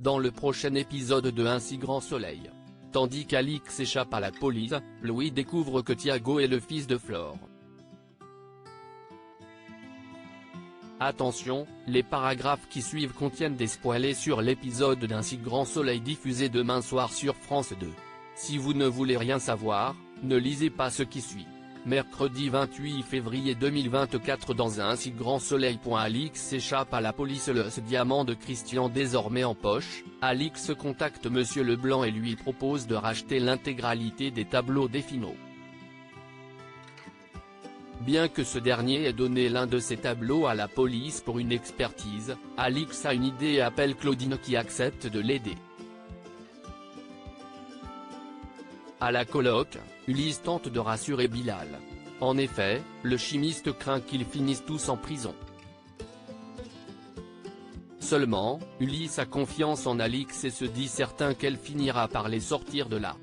dans le prochain épisode de Un si grand soleil. Tandis qu'Alix échappe à la police, Louis découvre que Thiago est le fils de Flore. Attention, les paragraphes qui suivent contiennent des spoilers sur l'épisode d'Un si grand soleil diffusé demain soir sur France 2. Si vous ne voulez rien savoir, ne lisez pas ce qui suit. Mercredi 28 février 2024 dans Un si grand soleil. Alix échappe à la police. Le diamant de Christian désormais en poche, Alix contacte Monsieur Leblanc et lui propose de racheter l'intégralité des tableaux des finaux. Bien que ce dernier ait donné l'un de ses tableaux à la police pour une expertise, Alix a une idée et appelle Claudine qui accepte de l'aider. À la colloque, Ulysse tente de rassurer Bilal. En effet, le chimiste craint qu'ils finissent tous en prison. Seulement, Ulysse a confiance en Alix et se dit certain qu'elle finira par les sortir de là.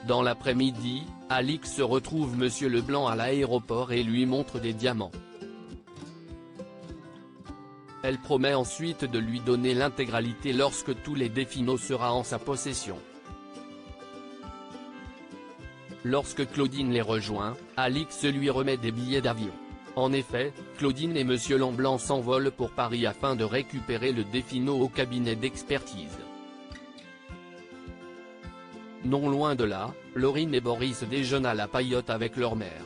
Dans l'après-midi, Alix retrouve Monsieur Leblanc à l'aéroport et lui montre des diamants. Elle promet ensuite de lui donner l'intégralité lorsque tous les définaux sera en sa possession. Lorsque Claudine les rejoint, Alix lui remet des billets d'avion. En effet, Claudine et Monsieur Leblanc s'envolent pour Paris afin de récupérer le définaux au cabinet d'expertise. Non loin de là, Laurine et Boris déjeunent à la Paillote avec leur mère.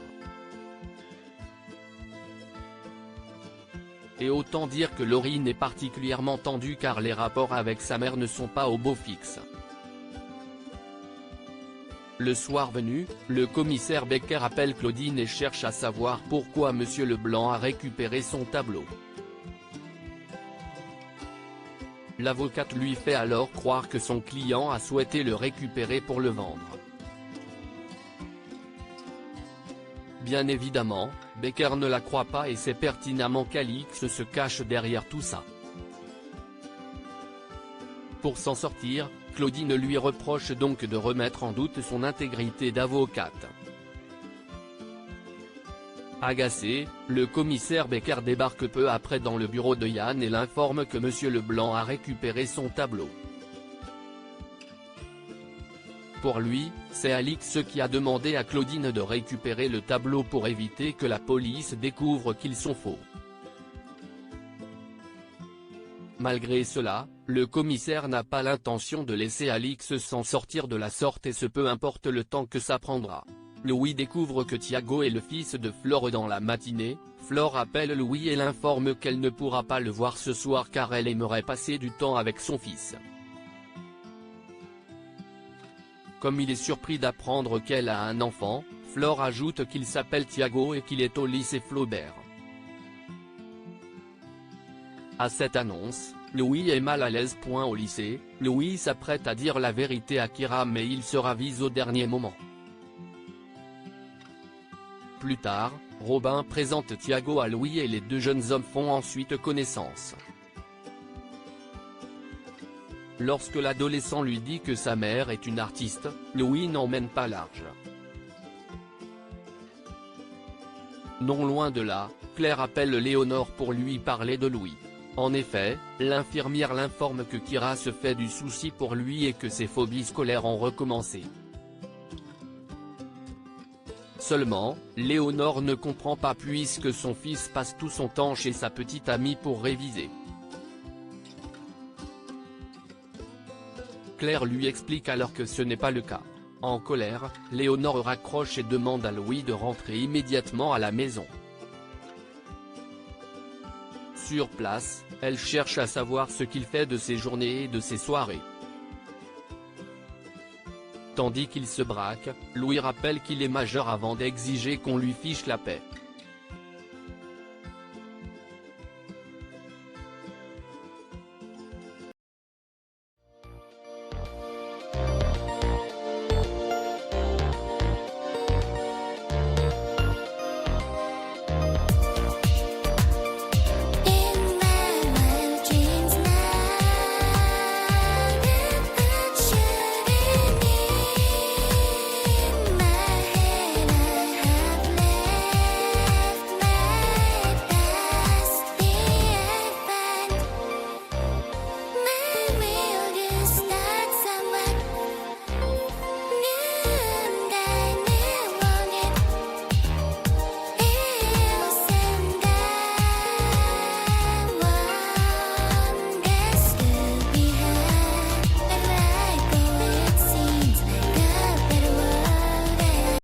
Et autant dire que Laurine est particulièrement tendue car les rapports avec sa mère ne sont pas au beau fixe. Le soir venu, le commissaire Becker appelle Claudine et cherche à savoir pourquoi Monsieur Leblanc a récupéré son tableau. L'avocate lui fait alors croire que son client a souhaité le récupérer pour le vendre. Bien évidemment, Becker ne la croit pas et sait pertinemment qu'Alix se cache derrière tout ça. Pour s'en sortir, Claudine lui reproche donc de remettre en doute son intégrité d'avocate. Agacé, le commissaire Becker débarque peu après dans le bureau de Yann et l'informe que Monsieur Leblanc a récupéré son tableau. Pour lui, c'est Alix qui a demandé à Claudine de récupérer le tableau pour éviter que la police découvre qu'ils sont faux. Malgré cela, le commissaire n'a pas l'intention de laisser Alix s'en sortir de la sorte et ce peu importe le temps que ça prendra. Louis découvre que Thiago est le fils de Flore dans la matinée. Flore appelle Louis et l'informe qu'elle ne pourra pas le voir ce soir car elle aimerait passer du temps avec son fils. Comme il est surpris d'apprendre qu'elle a un enfant, Flore ajoute qu'il s'appelle Thiago et qu'il est au lycée Flaubert. À cette annonce, Louis est mal à l'aise. Au lycée, Louis s'apprête à dire la vérité à Kira mais il se ravise au dernier moment. Plus tard, Robin présente Thiago à Louis et les deux jeunes hommes font ensuite connaissance. Lorsque l'adolescent lui dit que sa mère est une artiste, Louis n'emmène pas large. Non loin de là, Claire appelle Léonore pour lui parler de Louis. En effet, l'infirmière l'informe que Kira se fait du souci pour lui et que ses phobies scolaires ont recommencé. Seulement, Léonore ne comprend pas puisque son fils passe tout son temps chez sa petite amie pour réviser. Claire lui explique alors que ce n'est pas le cas. En colère, Léonore raccroche et demande à Louis de rentrer immédiatement à la maison. Sur place, elle cherche à savoir ce qu'il fait de ses journées et de ses soirées. Tandis qu'il se braque, Louis rappelle qu'il est majeur avant d'exiger qu'on lui fiche la paix.